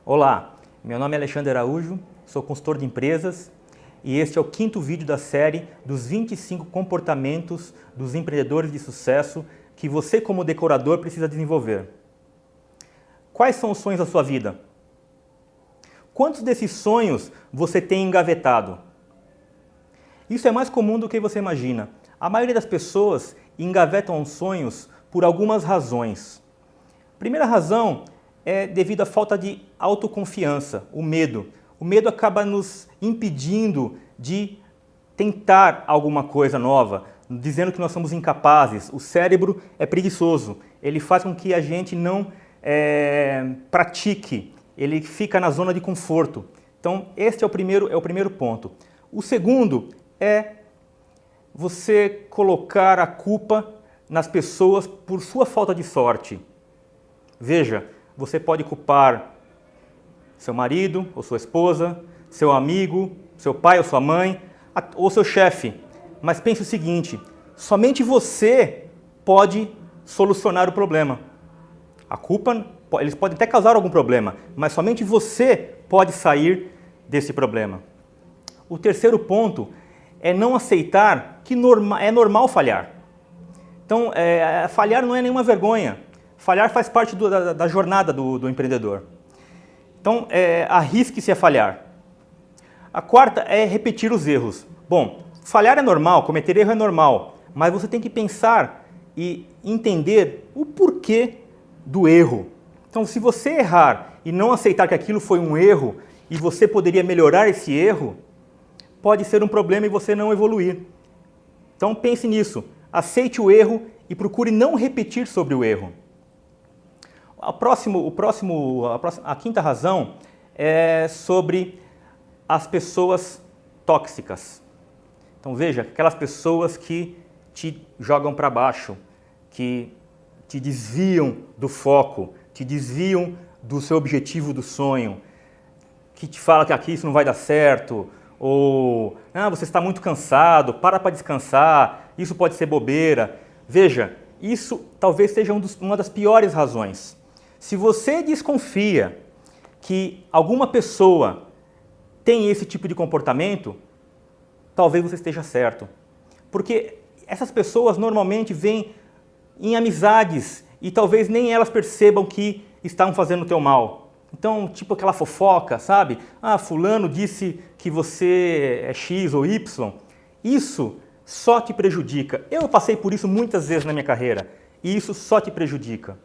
Olá, meu nome é Alexandre Araújo, sou consultor de empresas e este é o 5º vídeo da série dos 25 comportamentos dos empreendedores de sucesso que você, como decorador, precisa desenvolver. Quais são os sonhos da sua vida? Quantos desses sonhos você tem engavetado? Isso é mais comum do que você imagina. A maioria das pessoas engavetam os sonhos por algumas razões. Primeira razão é devido à falta de autoconfiança, o medo. O medo acaba nos impedindo de tentar alguma coisa nova, dizendo que nós somos incapazes. O cérebro é preguiçoso, ele faz com que a gente não pratique, ele fica na zona de conforto. Então, este é o primeiro ponto. O segundo é você colocar a culpa nas pessoas por sua falta de sorte. Veja, você pode culpar seu marido ou sua esposa, seu amigo, seu pai ou sua mãe, ou seu chefe. Mas pense o seguinte, somente você pode solucionar o problema. A culpa, eles podem até causar algum problema, mas somente você pode sair desse problema. O terceiro ponto é não aceitar que é normal falhar. Então, falhar não é nenhuma vergonha. Falhar faz parte da jornada do empreendedor. Então, arrisque-se a falhar. A quarta é repetir os erros. Bom, falhar é normal, cometer erro é normal, mas você tem que pensar e entender o porquê do erro. Então, se você errar e não aceitar que aquilo foi um erro e você poderia melhorar esse erro, pode ser um problema e você não evoluir. Então, pense nisso. Aceite o erro e procure não repetir sobre o erro. A quinta razão é sobre as pessoas tóxicas. Então veja, aquelas pessoas que te jogam para baixo, que te desviam do foco, te desviam do seu objetivo, do sonho, que te falam que aqui isso não vai dar certo, ou você está muito cansado, para descansar, isso pode ser bobeira. Veja, isso talvez seja uma das piores razões. Se você desconfia que alguma pessoa tem esse tipo de comportamento, talvez você esteja certo. Porque essas pessoas normalmente vêm em amizades e talvez nem elas percebam que estão fazendo o teu mal. Então, tipo aquela fofoca, sabe? Fulano disse que você é X ou Y. Isso só te prejudica. Eu passei por isso muitas vezes na minha carreira e isso só te prejudica.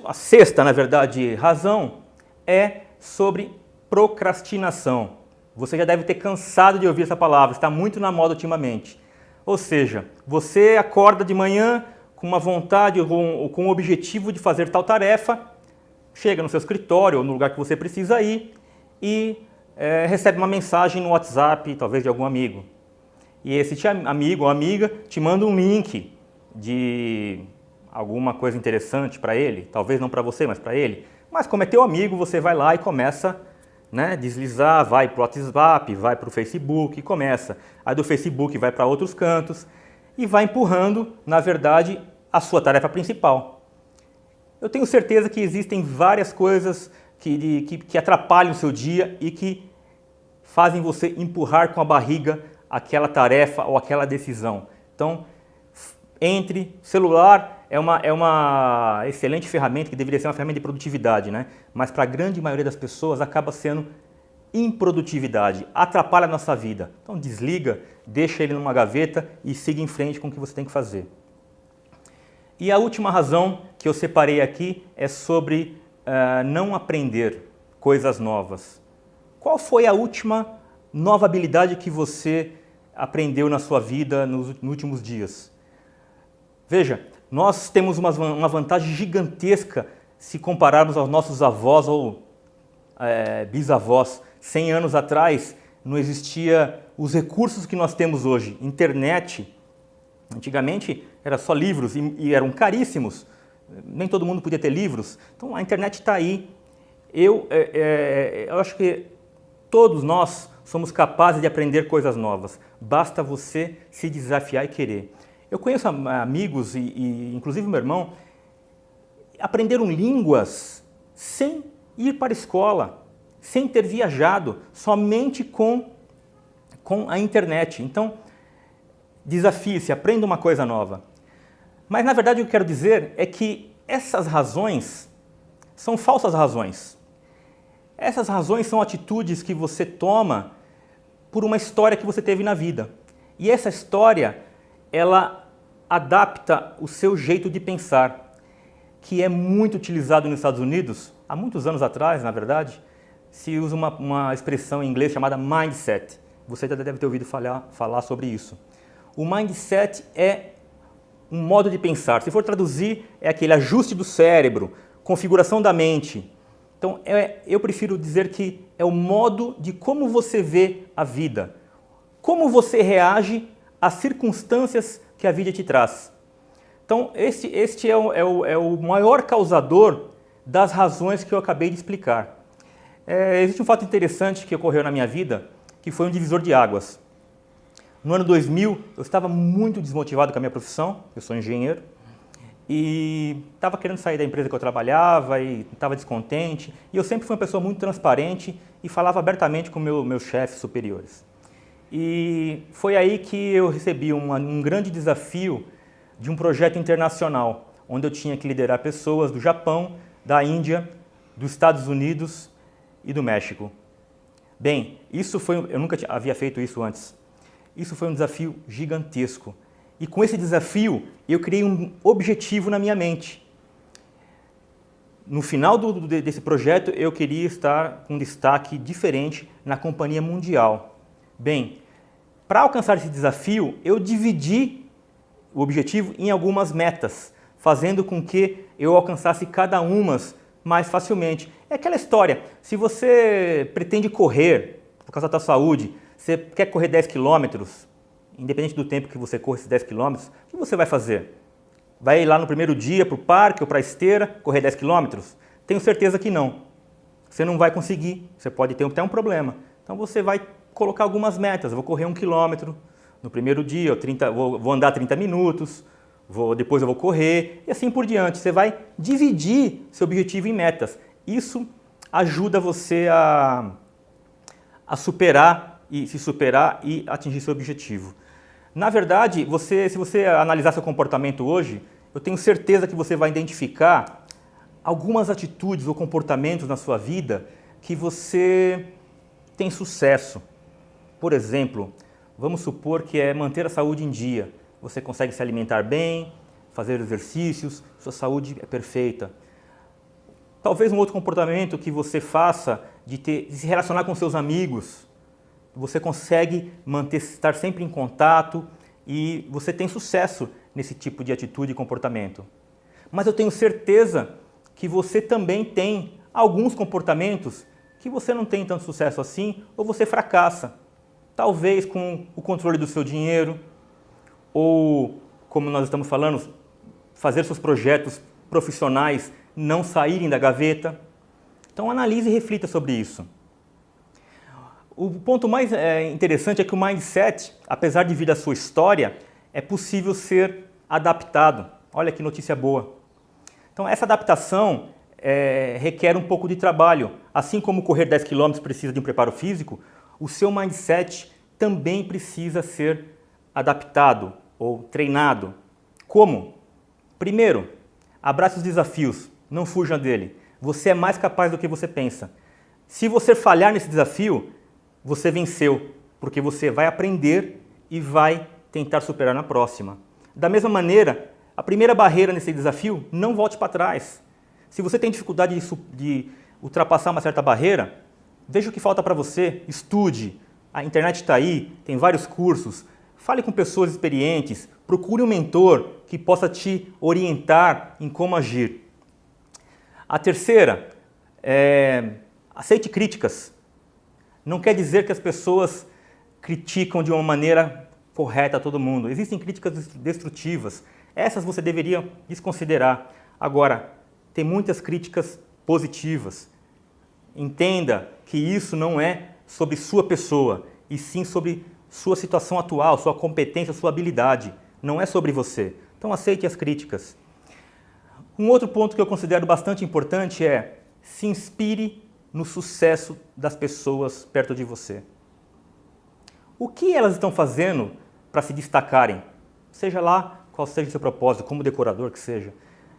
A sexta, na verdade, razão é sobre procrastinação. Você já deve ter cansado de ouvir essa palavra, está muito na moda ultimamente. Ou seja, você acorda de manhã com uma vontade ou com o objetivo de fazer tal tarefa, chega no seu escritório ou no lugar que você precisa ir e recebe uma mensagem no WhatsApp, talvez de algum amigo. E esse amigo ou amiga te manda um link de alguma coisa interessante para ele, talvez não para você, mas para ele. Mas como é teu amigo, você vai lá e começa a deslizar, vai para o WhatsApp, vai para o Facebook e começa. Aí do Facebook vai para outros cantos e vai empurrando, na verdade, a sua tarefa principal. Eu tenho certeza que existem várias coisas que atrapalham o seu dia e que fazem você empurrar com a barriga aquela tarefa ou aquela decisão. Então, celular é uma excelente ferramenta que deveria ser uma ferramenta de produtividade, né? Mas para a grande maioria das pessoas acaba sendo improdutividade, atrapalha a nossa vida. Então desliga, deixa ele numa gaveta e siga em frente com o que você tem que fazer. E a última razão que eu separei aqui é sobre não aprender coisas novas. Qual foi a última nova habilidade que você aprendeu na sua vida nos últimos dias? Veja, nós temos uma vantagem gigantesca se compararmos aos nossos avós ou bisavós. 100 anos atrás não existia os recursos que nós temos hoje. Internet, antigamente era só livros e eram caríssimos. Nem todo mundo podia ter livros. Então a internet está aí. Eu acho que todos nós somos capazes de aprender coisas novas. Basta você se desafiar e querer. Eu conheço amigos, e inclusive meu irmão, aprenderam línguas sem ir para a escola, sem ter viajado, somente com a internet. Então, desafie-se, aprenda uma coisa nova. Mas, na verdade, o que eu quero dizer é que essas razões são falsas razões. Essas razões são atitudes que você toma por uma história que você teve na vida. E essa história, ela adapta o seu jeito de pensar, que é muito utilizado nos Estados Unidos, há muitos anos atrás, na verdade, se usa uma expressão em inglês chamada mindset. Você já deve ter ouvido falar sobre isso. O mindset é um modo de pensar. Se for traduzir, é aquele ajuste do cérebro, configuração da mente. Então, eu prefiro dizer que é o modo de como você vê a vida. Como você reage às circunstâncias que a vida te traz. Então, este é o maior causador das razões que eu acabei de explicar. Existe um fato interessante que ocorreu na minha vida, que foi um divisor de águas. No ano 2000, eu estava muito desmotivado com a minha profissão, eu sou engenheiro, e estava querendo sair da empresa que eu trabalhava e estava descontente. E eu sempre fui uma pessoa muito transparente e falava abertamente com meus chefes superiores. E foi aí que eu recebi um grande desafio de um projeto internacional, onde eu tinha que liderar pessoas do Japão, da Índia, dos Estados Unidos e do México. Bem, eu nunca havia feito isso antes. Isso foi um desafio gigantesco. E com esse desafio, eu criei um objetivo na minha mente. No final desse projeto, eu queria estar com um destaque diferente na companhia mundial. Bem, para alcançar esse desafio, eu dividi o objetivo em algumas metas, fazendo com que eu alcançasse cada uma mais facilmente. É aquela história, se você pretende correr por causa da sua saúde, você quer correr 10 quilômetros, independente do tempo que você corre esses 10 quilômetros, o que você vai fazer? Vai ir lá no primeiro dia para o parque ou para a esteira, correr 10 quilômetros? Tenho certeza que não. Você não vai conseguir, você pode ter até um problema. Então você vai colocar algumas metas, eu vou correr 1 quilômetro no primeiro dia, vou andar 30 minutos, depois eu vou correr e assim por diante. Você vai dividir seu objetivo em metas. Isso ajuda você a se superar e atingir seu objetivo. Na verdade, se você analisar seu comportamento hoje, eu tenho certeza que você vai identificar algumas atitudes ou comportamentos na sua vida que você tem sucesso. Por exemplo, vamos supor que é manter a saúde em dia. Você consegue se alimentar bem, fazer exercícios, sua saúde é perfeita. Talvez um outro comportamento que você faça de se relacionar com seus amigos. Você consegue estar sempre em contato e você tem sucesso nesse tipo de atitude e comportamento. Mas eu tenho certeza que você também tem alguns comportamentos que você não tem tanto sucesso assim ou você fracassa. Talvez com o controle do seu dinheiro ou, como nós estamos falando, fazer seus projetos profissionais não saírem da gaveta. Então analise e reflita sobre isso. O ponto mais interessante é que o mindset, apesar de vir da sua história, é possível ser adaptado. Olha que notícia boa. Então essa adaptação requer um pouco de trabalho. Assim como correr 10 km precisa de um preparo físico, o seu mindset também precisa ser adaptado ou treinado. Como? Primeiro, abrace os desafios, não fuja dele. Você é mais capaz do que você pensa. Se você falhar nesse desafio, você venceu, porque você vai aprender e vai tentar superar na próxima. Da mesma maneira, a primeira barreira nesse desafio, não volte para trás. Se você tem dificuldade de ultrapassar uma certa barreira, veja o que falta para você, estude. A internet está aí, tem vários cursos. Fale com pessoas experientes, procure um mentor que possa te orientar em como agir. A terceira, aceite críticas. Não quer dizer que as pessoas criticam de uma maneira correta a todo mundo. Existem críticas destrutivas. Essas você deveria desconsiderar. Agora, tem muitas críticas positivas. Entenda que isso não é sobre sua pessoa, e sim sobre sua situação atual, sua competência, sua habilidade. Não é sobre você. Então aceite as críticas. Um outro ponto que eu considero bastante importante é: se inspire no sucesso das pessoas perto de você. O que elas estão fazendo para se destacarem? Seja lá qual seja o seu propósito, como decorador que seja.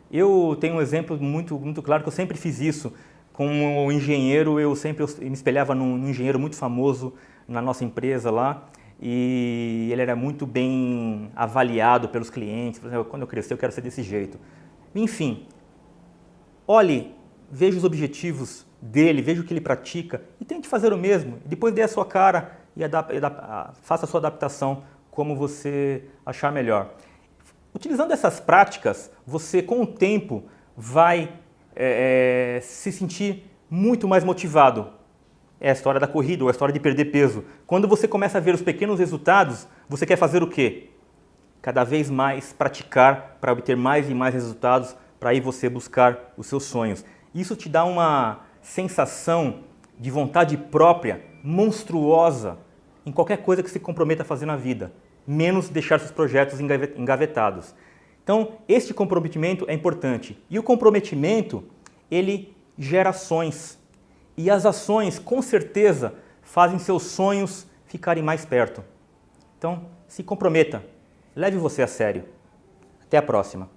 Eu tenho um exemplo muito claro que eu sempre fiz isso. Como engenheiro, eu me espelhava num engenheiro muito famoso na nossa empresa lá, e ele era muito bem avaliado pelos clientes. Por exemplo, quando eu crescer eu quero ser desse jeito. Enfim, olhe, veja os objetivos dele, veja o que ele pratica e tente fazer o mesmo. Depois dê a sua cara e faça a sua adaptação como você achar melhor. Utilizando essas práticas, você com o tempo vai se sentir muito mais motivado. É a história da corrida ou a história de perder peso. Quando você começa a ver os pequenos resultados, você quer fazer o quê? Cada vez mais praticar para obter mais e mais resultados, para aí você buscar os seus sonhos. Isso te dá uma sensação de vontade própria monstruosa em qualquer coisa que se comprometa a fazer na vida, menos deixar seus projetos engavetados. Então, este comprometimento é importante. E o comprometimento, ele gera ações. E as ações, com certeza, fazem seus sonhos ficarem mais perto. Então, se comprometa. Leve você a sério. Até a próxima.